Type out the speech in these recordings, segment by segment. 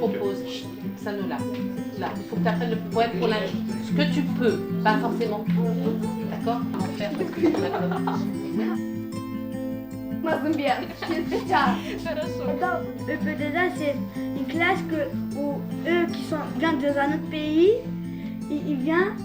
propose, ça nous l'a. Là, il faut que tu apprennes le poème pour la ce que tu peux, pas forcément tout. D'accord? En faire parce que c'est Moi, j'aime bien. C'est ça. Attends, EPE2A, c'est une classe où eux qui viennent d'un autre pays, ils viennent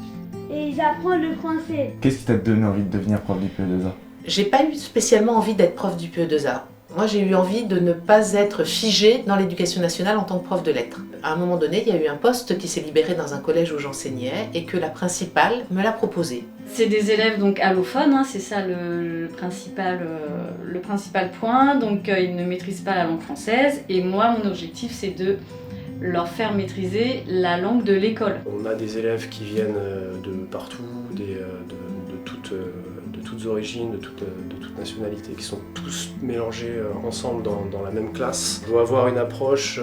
et ils apprennent le français. Qu'est-ce qui t'a donné envie de devenir prof d'UPE2A? J'ai pas eu spécialement envie d'être prof du PE2A. Moi, j'ai eu envie de ne pas être figée dans l'éducation nationale en tant que prof de lettres. À un moment donné, il y a eu un poste qui s'est libéré dans un collège où j'enseignais et que la principale me l'a proposé. C'est des élèves donc allophones, hein, c'est ça le principal point. Donc ils ne maîtrisent pas la langue française et moi, mon objectif, c'est de leur faire maîtriser la langue de l'école. On a des élèves qui viennent de partout, de toutes origines, de toutes nationalités, qui sont tous mélangés ensemble dans la même classe. On doit avoir une approche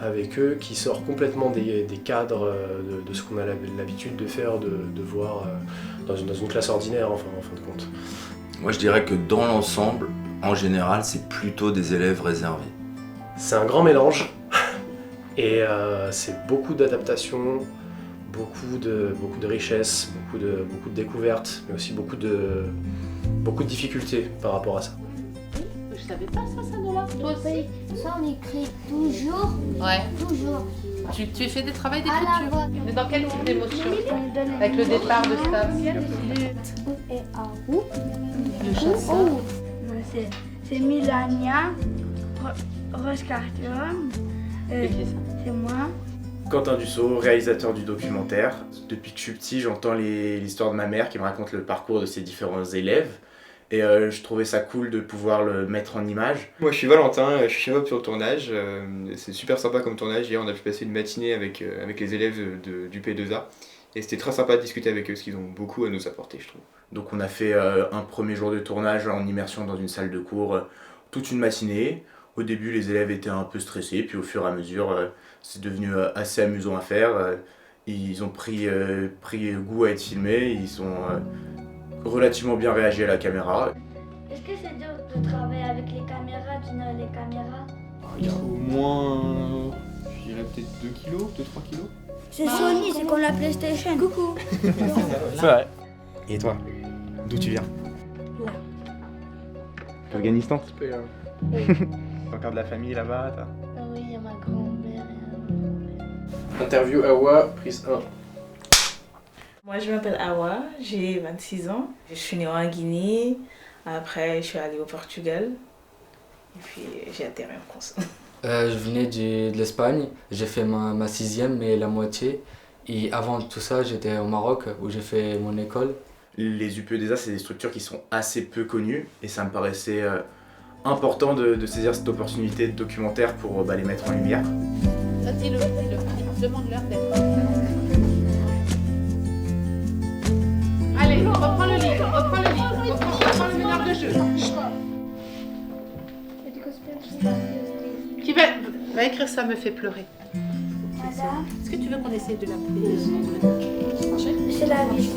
avec eux qui sort complètement des cadres de ce qu'on a l'habitude de faire, de voir dans une classe ordinaire en fin de compte. Moi je dirais que dans l'ensemble, en général, c'est plutôt des élèves réservés. C'est un grand mélange et c'est beaucoup d'adaptation, beaucoup de richesse, beaucoup de découvertes, mais aussi beaucoup de difficultés par rapport à ça. Je savais pas ça nous l'a. Toi aussi? Ça, on écrit toujours. Ouais. Toujours. Tu fais des travaux À la d'écriture? voix. Mais dans quel type d'émotion? Avec le départ de ça? Et à où? Le chasseur. C'est Milania, Rose Cartium, c'est moi. Quentin Dussault, réalisateur du documentaire. Depuis que je suis petit, j'entends l'histoire de ma mère qui me raconte le parcours de ses différents élèves. Et je trouvais ça cool de pouvoir le mettre en image. Moi je suis Valentin, je suis chef-op sur le tournage. C'est super sympa comme tournage. Hier on a pu passer une matinée avec les élèves du P2A. Et c'était très sympa de discuter avec eux parce qu'ils ont beaucoup à nous apporter, je trouve. Donc on a fait un premier jour de tournage en immersion dans une salle de cours toute une matinée. Au début les élèves étaient un peu stressés, puis au fur et à mesure c'est devenu assez amusant à faire. Ils ont pris goût à être filmés, ils ont relativement bien réagi à la caméra. Est-ce que c'est dur de travailler avec les caméras, tenir les caméras? Il y a au moins, je dirais peut-être 2 kilos, 2-3 kilos. C'est Sony, c'est comme la PlayStation. Coucou. C'est vrai. Et toi, d'où tu viens? Là. Afghanistan? Oui. T'as encore de la famille là-bas? Oui, il y a ma grand-mère et un grand-père. Interview Awa, prise 1. Moi, je m'appelle Awa, j'ai 26 ans. Je suis née en Guinée, après je suis allée au Portugal, et puis j'ai atterri en France. Je venais de l'Espagne, j'ai fait ma sixième, mais la moitié. Et avant tout ça, j'étais au Maroc, où j'ai fait mon école. Les UPE2A, c'est des structures qui sont assez peu connues, et ça me paraissait important de saisir cette opportunité de documentaire pour les mettre en lumière. Dis-le, demande-leur d'être. Allez, reprends le livre, reprends le meneur de jeu. Qui va écrire ça me fait pleurer. Madame, Est-ce que tu veux qu'on essaye de l'appeler? c'est la vie.